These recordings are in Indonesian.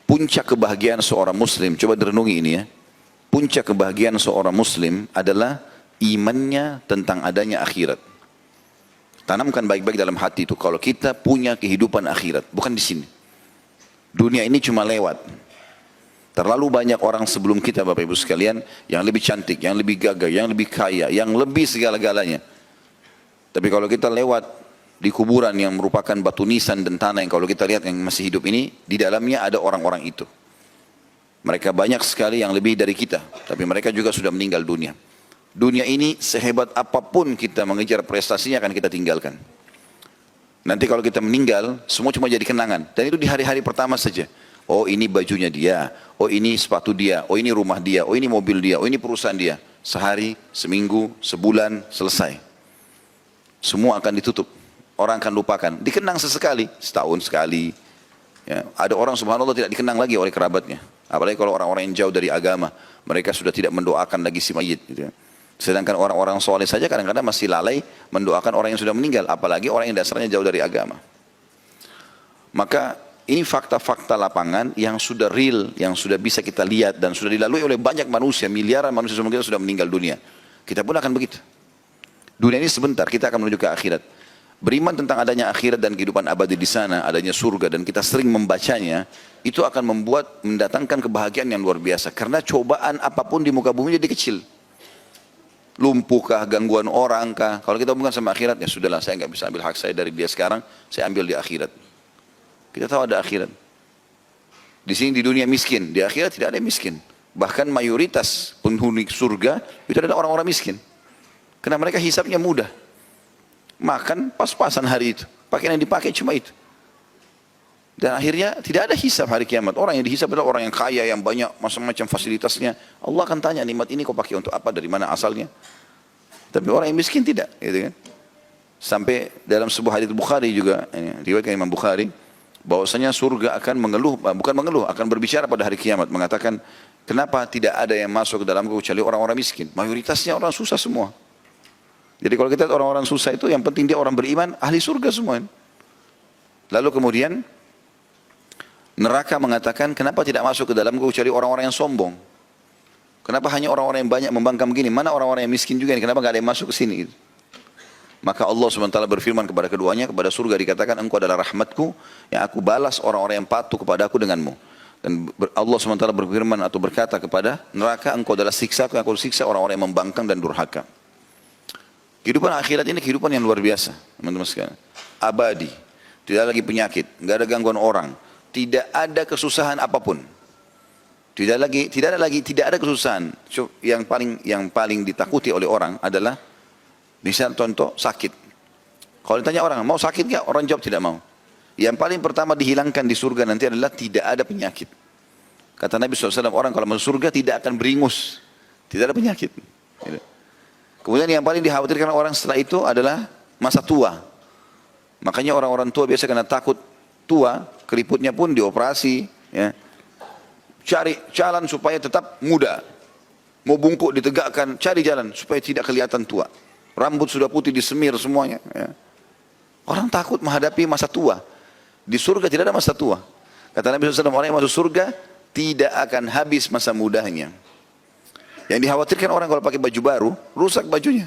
puncak kebahagiaan seorang muslim, coba direnungi ini ya. Puncak kebahagiaan seorang muslim adalah imannya tentang adanya akhirat. Tanamkan baik-baik dalam hati itu, kalau kita punya kehidupan akhirat, bukan di sini. Dunia ini cuma lewat. Terlalu banyak orang sebelum kita Bapak Ibu sekalian, yang lebih cantik, yang lebih gagah, yang lebih kaya, yang lebih segala-galanya. Tapi kalau kita lewat di kuburan yang merupakan batu nisan dan tanah yang kalau kita lihat yang masih hidup ini, di dalamnya ada orang-orang itu. Mereka banyak sekali yang lebih dari kita, tapi mereka juga sudah meninggal dunia. Dunia ini sehebat apapun kita mengejar prestasinya akan kita tinggalkan. Nanti kalau kita meninggal, semua cuma jadi kenangan. Dan itu di hari-hari pertama saja. Oh ini bajunya dia, oh ini sepatu dia, oh ini rumah dia, oh ini mobil dia, oh ini perusahaan dia. Sehari, seminggu, sebulan, selesai. Semua akan ditutup. Orang akan lupakan. Dikenang sesekali, setahun sekali. Ya, ada orang subhanallah tidak dikenang lagi oleh kerabatnya. Apalagi kalau orang-orang yang jauh dari agama. Mereka sudah tidak mendoakan lagi si mayit. Gitu ya. Sedangkan orang-orang soleh saja kadang-kadang masih lalai mendoakan orang yang sudah meninggal. Apalagi orang yang dasarnya jauh dari agama. Maka ini fakta-fakta lapangan yang sudah real, yang sudah bisa kita lihat dan sudah dilalui oleh banyak manusia. Miliaran manusia kita sudah meninggal dunia. Kita pun akan begitu. Dunia ini sebentar, kita akan menuju ke akhirat. Beriman tentang adanya akhirat dan kehidupan abadi di sana, adanya surga dan kita sering membacanya, itu akan mendatangkan kebahagiaan yang luar biasa. Karena cobaan apapun di muka bumi jadi kecil. Lumpuhkah, gangguan orang kah? Kalau kita hubungkan sama akhirat, ya sudahlah, saya nggak bisa ambil hak saya dari dia sekarang, saya ambil di akhirat. Kita tahu ada akhirat. Di sini di dunia miskin, di akhirat tidak ada yang miskin. Bahkan mayoritas penghuni surga itu adalah orang-orang miskin. Karena mereka hisapnya mudah. Makan pas-pasan hari itu. Pakaian yang dipakai cuma itu. Dan akhirnya tidak ada hisab hari kiamat. Orang yang dihisab adalah orang yang kaya, yang banyak macam-macam fasilitasnya. Allah akan tanya, nikmat ini kau pakai untuk apa, dari mana asalnya. Tapi orang yang miskin tidak. Gitu kan? Sampai dalam sebuah hadits Bukhari juga, riwayatkan Imam Bukhari, bahwasanya surga akan mengeluh, bukan mengeluh, akan berbicara pada hari kiamat. Mengatakan, kenapa tidak ada yang masuk ke dalamku kecuali orang-orang miskin. Mayoritasnya orang susah semua. Jadi kalau kita lihat orang-orang susah itu, yang penting dia orang beriman, ahli surga semua. Lalu kemudian, neraka mengatakan, kenapa tidak masuk ke dalamku kecuali orang-orang yang sombong? Kenapa hanya orang-orang yang banyak membangkang begini? Mana orang-orang yang miskin juga ini? Kenapa nggak ada yang masuk ke sini? Maka Allah SWT berfirman kepada keduanya, kepada surga dikatakan, engkau adalah rahmatku, yang aku balas orang-orang yang patuh kepada aku denganmu. Dan Allah SWT berfirman atau berkata kepada neraka, engkau adalah siksaku yang aku siksa orang-orang yang membangkang dan durhaka. Kehidupan akhirat ini kehidupan yang luar biasa, teman-teman sekalian. Abadi, tidak lagi penyakit, nggak ada gangguan orang, tidak ada kesusahan apapun. Tidak ada kesusahan. Yang paling ditakuti oleh orang adalah, misal contoh sakit. Kalau ditanya orang, mau sakit nggak? Orang jawab tidak mau. Yang paling pertama dihilangkan di surga nanti adalah tidak ada penyakit. Kata Nabi SAW, orang kalau masuk surga tidak akan beringus, tidak ada penyakit. Kemudian yang paling dikhawatirkan orang setelah itu adalah masa tua. Makanya orang-orang tua biasa karena takut tua, keriputnya pun dioperasi. Ya. Cari jalan supaya tetap muda. Mau bungkuk ditegakkan, cari jalan supaya tidak kelihatan tua. Rambut sudah putih disemir semuanya. Ya. Orang takut menghadapi masa tua. Di surga tidak ada masa tua. Kata Nabi SAW, orang yang masuk surga tidak akan habis masa mudanya. Yang dikhawatirkan orang kalau pakai baju baru, rusak bajunya.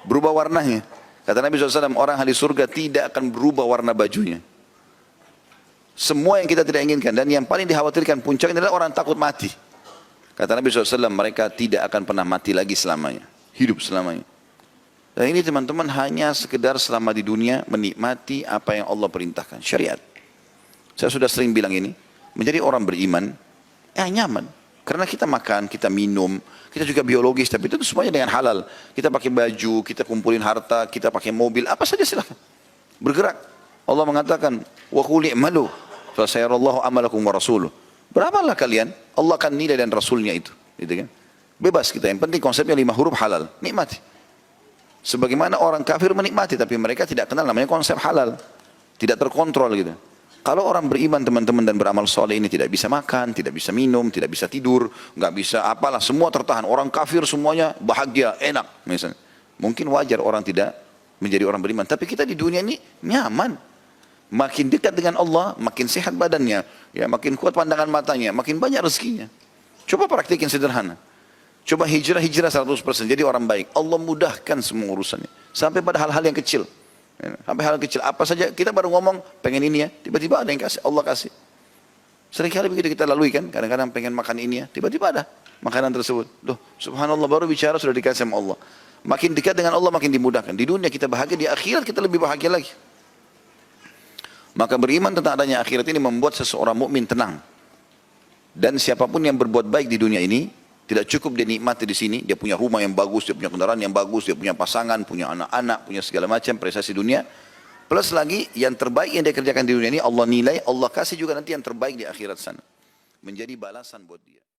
Berubah warnanya. Kata Nabi SAW, orang ahli surga tidak akan berubah warna bajunya. Semua yang kita tidak inginkan. Dan yang paling dikhawatirkan puncaknya adalah orang takut mati. Kata Nabi SAW, mereka tidak akan pernah mati lagi selamanya. Hidup selamanya. Dan ini teman-teman hanya sekedar selama di dunia menikmati apa yang Allah perintahkan. Syariat. Saya sudah sering bilang ini. Menjadi orang beriman, nyaman. Karena kita makan, kita minum, kita juga biologis, tapi itu semuanya dengan halal. Kita pakai baju, kita kumpulin harta, kita pakai mobil, apa saja silahkan. Bergerak. Allah mengatakan, wa qul i'malu fa sayarallahu amalakum wa rasuluh. Beramallah kalian, Allah akan nilai dan rasulnya itu. Gitu kan? Bebas kita, yang penting konsepnya 5 huruf halal, nikmati. Sebagaimana orang kafir menikmati, tapi mereka tidak kenal namanya konsep halal. Tidak terkontrol gitu. Kalau orang beriman teman-teman dan beramal soleh ini tidak bisa makan, tidak bisa minum, tidak bisa tidur, nggak bisa apalah, semua tertahan. Orang kafir semuanya bahagia, enak misalnya. Mungkin wajar orang tidak menjadi orang beriman. Tapi kita di dunia ini nyaman. Makin dekat dengan Allah, makin sehat badannya, ya, makin kuat pandangan matanya, makin banyak rezekinya. Coba praktikin sederhana. Coba hijrah 100%, jadi orang baik. Allah mudahkan semua urusannya. Sampai pada hal-hal yang kecil. Ya, sampai hal kecil, apa saja, kita baru ngomong, pengen ini ya, tiba-tiba ada yang kasih, Allah kasih. Seringkali begitu kita lalui kan, kadang-kadang pengen makan ini ya, tiba-tiba ada makanan tersebut. Loh, subhanallah, baru bicara sudah dikasih sama Allah. Makin dekat dengan Allah, makin dimudahkan. Di dunia kita bahagia, di akhirat kita lebih bahagia lagi. Maka beriman tentang adanya akhirat ini membuat seseorang mukmin tenang. Dan siapapun yang berbuat baik di dunia ini, tidak cukup dia nikmati di sini, dia punya rumah yang bagus, dia punya kendaraan yang bagus, dia punya pasangan, punya anak-anak, punya segala macam prestasi dunia. Plus lagi yang terbaik yang dia kerjakan di dunia ini, Allah nilai, Allah kasih juga nanti yang terbaik di akhirat sana. Menjadi balasan buat dia.